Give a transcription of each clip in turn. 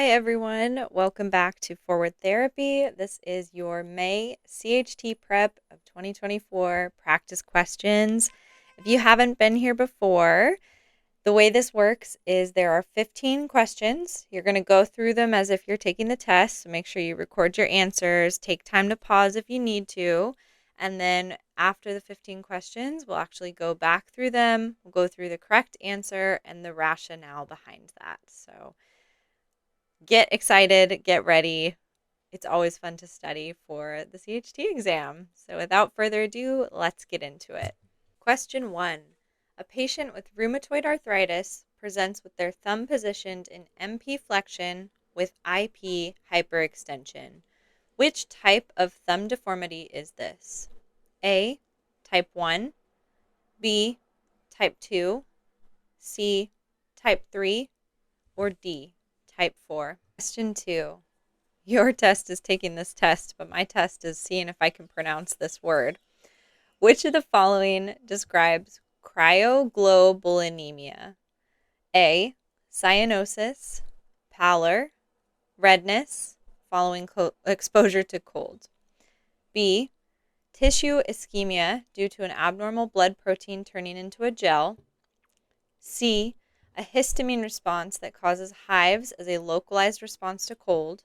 Hi everyone, welcome back to Forward Therapy. This is your May CHT prep of 2024 practice questions. If you haven't been here before, the way this works is there are 15 questions. You're going to go through them as if you're taking the test. So make sure you record your answers, take time to pause if you need to. And then after the 15 questions, we'll actually go back through them. We'll go through the correct answer and the rationale behind that. So get excited, get ready. It's always fun to study for the CHT exam. So without further ado, let's get into it. Question 1. A patient with rheumatoid arthritis presents with their thumb positioned in MP flexion with IP hyperextension. Which type of thumb deformity is this? A. Type 1, B. Type 2, C. Type 3, or D. Type 4. Question 2. Your test is taking this test, but my test is seeing if I can pronounce this word. Which of the following describes cryoglobulinemia? A. Cyanosis, pallor, redness following exposure to cold. B. Tissue ischemia due to an abnormal blood protein turning into a gel. C. A histamine response that causes hives as a localized response to cold.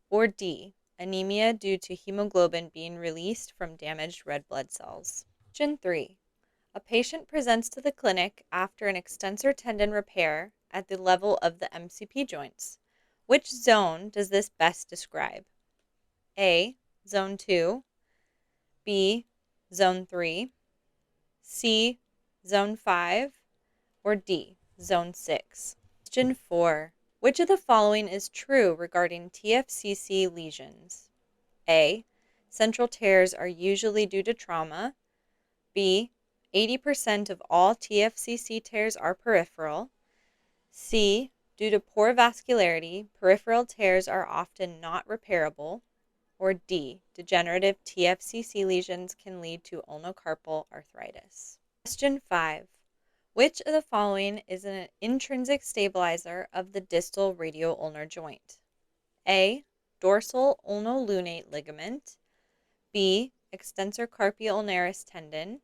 Or D. Anemia due to hemoglobin being released from damaged red blood cells. Question 3. A patient presents to the clinic after an extensor tendon repair at the level of the MCP joints. Which zone does this best describe? A. Zone 2, B. Zone 3, C. Zone 5, or D. Zone 6. Question 4. Which of the following is true regarding TFCC lesions? A. Central tears are usually due to trauma. B. 80% of all TFCC tears are peripheral. C. Due to poor vascularity, peripheral tears are often not repairable. Or D. Degenerative TFCC lesions can lead to ulnocarpal arthritis. Question 5. Which of the following is an intrinsic stabilizer of the distal radial-ulnar joint? A. Dorsal ulnolunate ligament. B. Extensor carpi ulnaris tendon.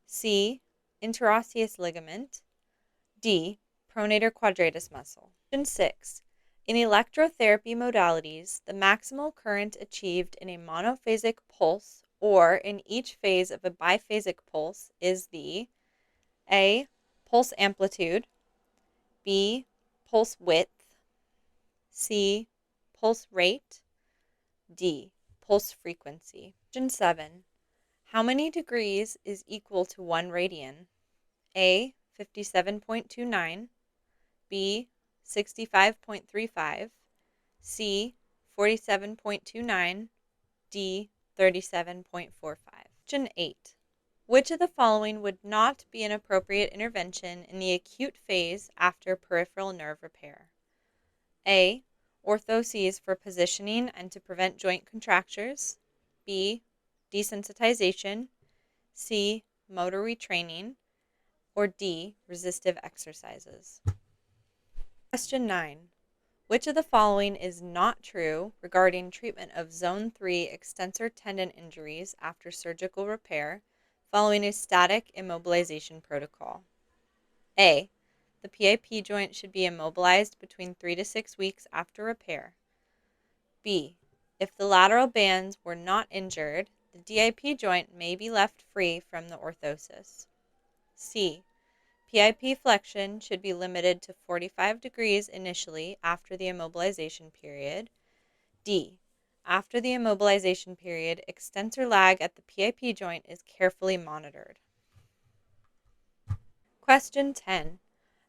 C. Interosseous ligament. D. Pronator quadratus muscle. Question 6. In electrotherapy modalities, the maximal current achieved in a monophasic pulse or in each phase of a biphasic pulse is the A. Pulse amplitude, B. Pulse width, C. Pulse rate, D. Pulse frequency. Question 7. How many degrees is equal to 1 radian? A. 57.29, B. 65.35, C. 47.29, D. 37.45. Question 8. Which of the following would not be an appropriate intervention in the acute phase after peripheral nerve repair? A. Orthoses for positioning and to prevent joint contractures. B. Desensitization. C. Motor retraining. Or D. Resistive exercises. Question 9. Which of the following is not true regarding treatment of Zone 3 extensor tendon injuries after surgical repair following a static immobilization protocol? A. The PIP joint should be immobilized between 3 to 6 weeks after repair. B. If the lateral bands were not injured, the DIP joint may be left free from the orthosis. C. PIP flexion should be limited to 45 degrees initially after the immobilization period. D. After the immobilization period, extensor lag at the PIP joint is carefully monitored. Question 10.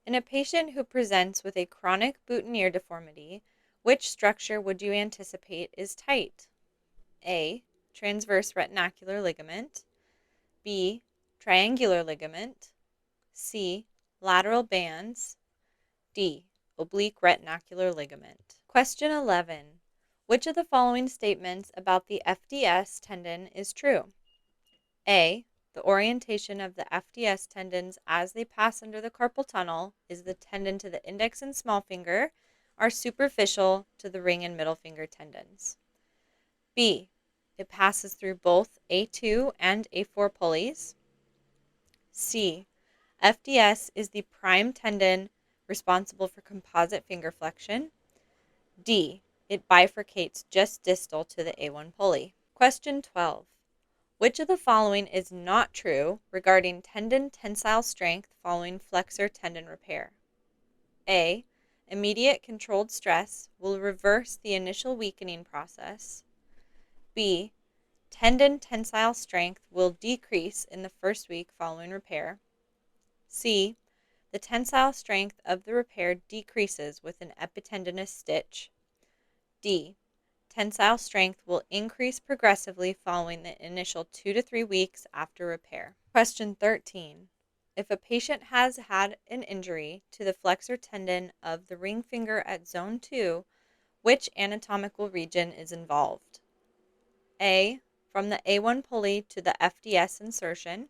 In a patient who presents with a chronic boutonniere deformity, which structure would you anticipate is tight? A. Transverse retinacular ligament. B. Triangular ligament. C. Lateral bands. D. Oblique retinacular ligament. Question 11. Which of the following statements about the FDS tendon is true? A. The orientation of the FDS tendons as they pass under the carpal tunnel is the tendon to the index and small finger are superficial to the ring and middle finger tendons. B. It passes through both A2 and A4 pulleys. C. FDS is the prime tendon responsible for composite finger flexion. D. It bifurcates just distal to the A1 pulley. Question 12. Which of the following is not true regarding tendon tensile strength following flexor tendon repair? A. Immediate controlled stress will reverse the initial weakening process. B. Tendon tensile strength will decrease in the first week following repair. C. The tensile strength of the repair decreases with an epitendinous stitch. D. Tensile strength will increase progressively following the initial 2 to 3 weeks after repair. Question 13. If a patient has had an injury to the flexor tendon of the ring finger at zone 2, which anatomical region is involved? A. From the A1 pulley to the FDS insertion.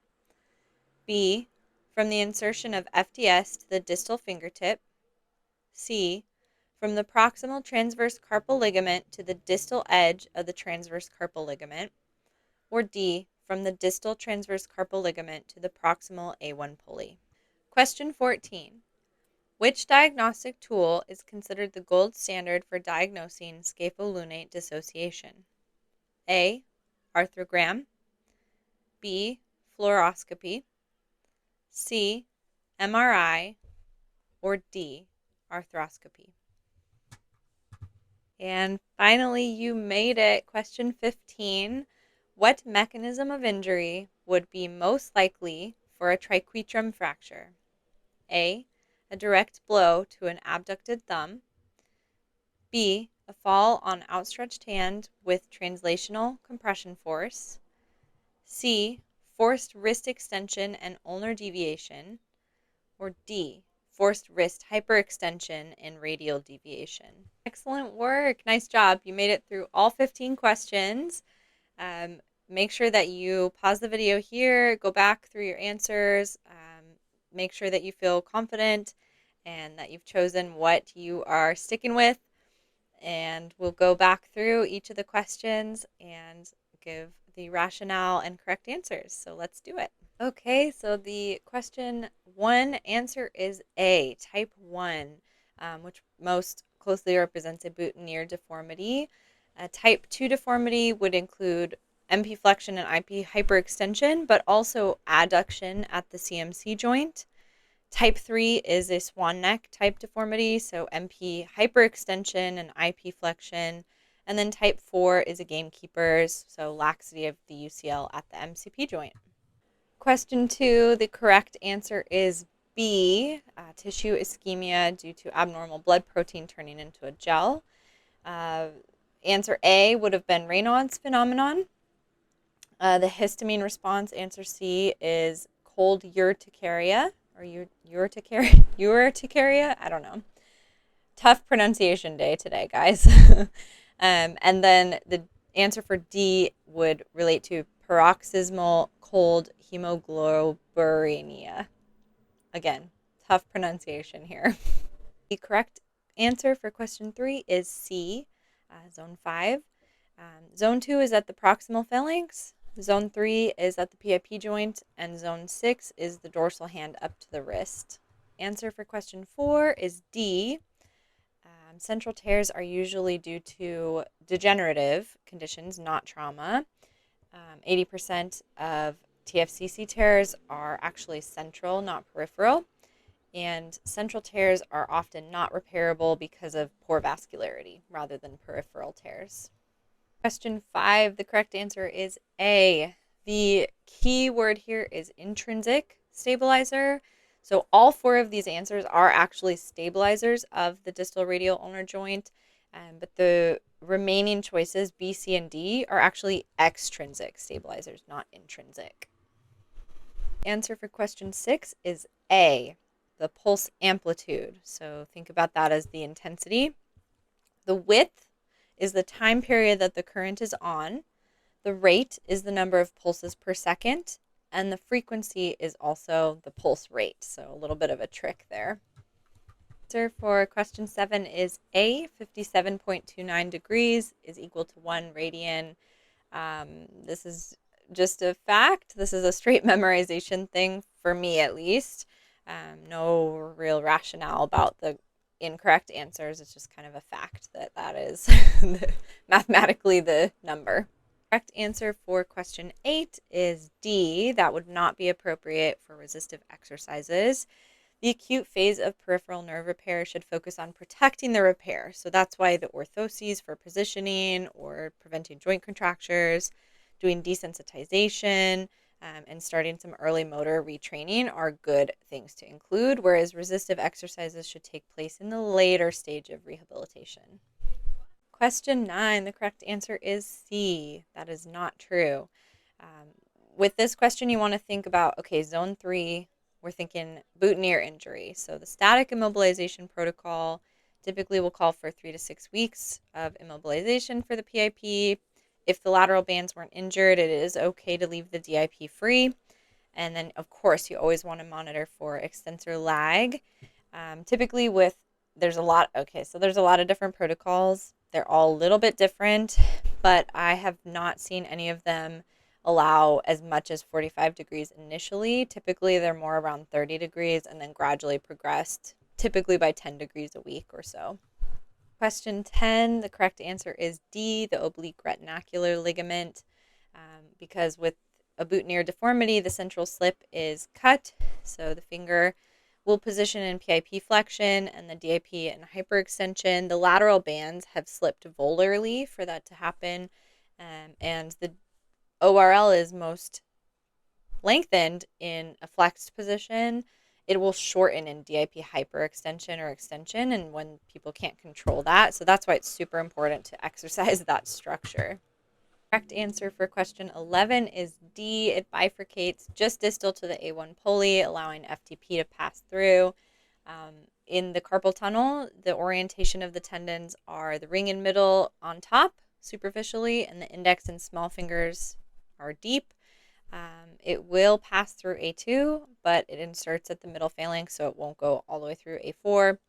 B. From the insertion of FDS to the distal fingertip. C. From the proximal transverse carpal ligament to the distal edge of the transverse carpal ligament. Or D. From the distal transverse carpal ligament to the proximal A1 pulley. Question 14. Which diagnostic tool is considered the gold standard for diagnosing scapholunate dissociation? A. Arthrogram. B. Fluoroscopy. C. MRI. Or D. Arthroscopy. And finally, you made it. Question 15. What mechanism of injury would be most likely for a triquetrum fracture? A. A direct blow to an abducted thumb. B. A fall on outstretched hand with translational compression force. C. Forced wrist extension and ulnar deviation. Or D. Forced wrist hyperextension and radial deviation. Excellent work. Nice job. You made it through all 15 questions. Make sure that you pause the video here, go back through your answers, make sure that you feel confident and that you've chosen what you are sticking with. And we'll go back through each of the questions and give the rationale and correct answers. So let's do it. Okay, so the question 1 answer is A, type 1, which most closely represents a boutonniere deformity. Type 2 deformity would include MP flexion and IP hyperextension, but also adduction at the CMC joint. Type 3 is a swan neck type deformity, so MP hyperextension and IP flexion. And then type 4 is a gamekeeper's, so laxity of the UCL at the MCP joint. Question 2, the correct answer is B, tissue ischemia due to abnormal blood protein turning into a gel. Answer A would have been Raynaud's phenomenon. The histamine response, answer C, is cold urticaria, or urticaria? I don't know. Tough pronunciation day today, guys. And then the answer for D would relate to paroxysmal cold hemoglobinuria. Again, tough pronunciation here. The correct answer for question 3 is C, zone 5. Zone 2 is at the proximal phalanx. Zone 3 is at the PIP joint. And zone 6 is the dorsal hand up to the wrist. Answer for question 4 is D. Central tears are usually due to degenerative conditions, not trauma. 80% of TFCC tears are actually central, not peripheral. And central tears are often not repairable because of poor vascularity rather than peripheral tears. Question 5, the correct answer is A. The key word here is intrinsic stabilizer. So all 4 of these answers are actually stabilizers of the distal radial ulnar joint, but the remaining choices, B, C, and D, are actually extrinsic stabilizers, not intrinsic. Answer for question 6 is A, the pulse amplitude. So think about that as the intensity. The width is the time period that the current is on. The rate is the number of pulses per second. And the frequency is also the pulse rate. So a little bit of a trick there. Answer for question 7 is A. 57.29 degrees is equal to 1 radian. This is just a fact. This is a straight memorization thing for me, at least. No real rationale about the incorrect answers. It's just kind of a fact that that is mathematically the number. Correct answer for question 8 is D. That would not be appropriate for resistive exercises. The acute phase of peripheral nerve repair should focus on protecting the repair. So that's why the orthoses for positioning or preventing joint contractures, doing desensitization, and starting some early motor retraining are good things to include, whereas resistive exercises should take place in the later stage of rehabilitation. Question 9, the correct answer is C. That is not true. With this question, you want to think about, okay, zone 3, we're thinking boutonniere injury. So the static immobilization protocol typically will call for 3 to 6 weeks of immobilization for the PIP. If the lateral bands weren't injured, it is okay to leave the DIP free. And then, of course, you always want to monitor for extensor lag. Typically there's a lot of different protocols. They're all a little bit different, but I have not seen any of them allow as much as 45 degrees initially. Typically, they're more around 30 degrees and then gradually progressed, typically by 10 degrees a week or so. Question 10, the correct answer is D, the oblique retinacular ligament, because with a boutonniere deformity, the central slip is cut, so the finger will position in PIP flexion and the DIP in hyperextension. The lateral bands have slipped volarly for that to happen, and the ORL is most lengthened in a flexed position. It will shorten in DIP hyperextension or extension, and when people can't control that, so that's why it's super important to exercise that structure. Correct answer for question 11 is D. It bifurcates just distal to the A1 pulley, allowing FTP to pass through. In the carpal tunnel, the orientation of the tendons are the ring and middle on top superficially, and the index and small fingers are deep. It will pass through A2, but it inserts at the middle phalanx, so it won't go all the way through A4.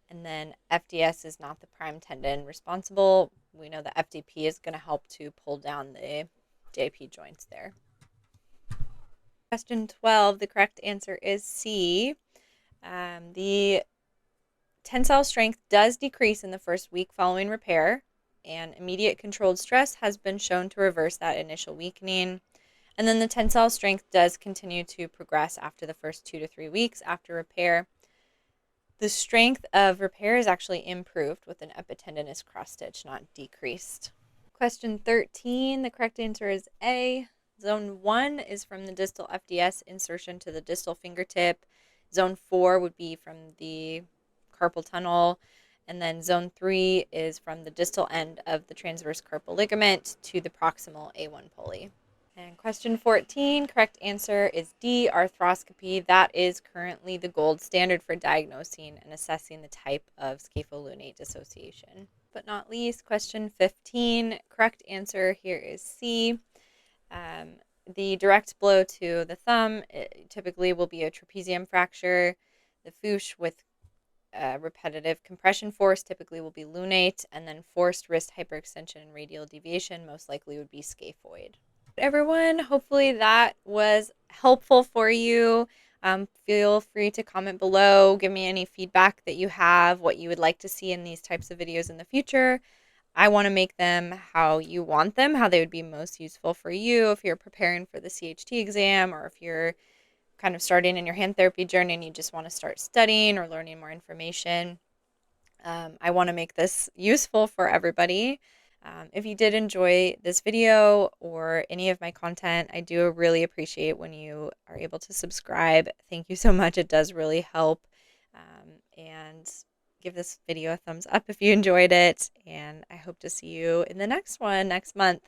And then FDS is not the prime tendon responsible. We know the FDP is going to help to pull down the DIP joints there. Question 12, the correct answer is C. The tensile strength does decrease in the first week following repair, and immediate controlled stress has been shown to reverse that initial weakening. And then the tensile strength does continue to progress after the first 2 to 3 weeks after repair. The strength of repair is actually improved with an epitendinous cross stitch, not decreased. Question 13, the correct answer is A. Zone 1 is from the distal FDS insertion to the distal fingertip. Zone 4 would be from the carpal tunnel. And then zone 3 is from the distal end of the transverse carpal ligament to the proximal A1 pulley. And question 14, correct answer is D, arthroscopy. That is currently the gold standard for diagnosing and assessing the type of scapholunate dissociation. But not least, question 15, correct answer here is C. The direct blow to the thumb typically will be a trapezium fracture. The fouche with repetitive compression force typically will be lunate, and then forced wrist hyperextension and radial deviation most likely would be scaphoid. Everyone, hopefully that was helpful for you. Feel free to comment below, give me any feedback that you have, what you would like to see in these types of videos in the future. I want to make them how you want them, how they would be most useful for you if you're preparing for the CHT exam, or if you're kind of starting in your hand therapy journey and you just want to start studying or learning more information. I want to make this useful for everybody. If you did enjoy this video or any of my content, I do really appreciate when you are able to subscribe. Thank you so much. It does really help. And give this video a thumbs up if you enjoyed it. And I hope to see you in the next one next month.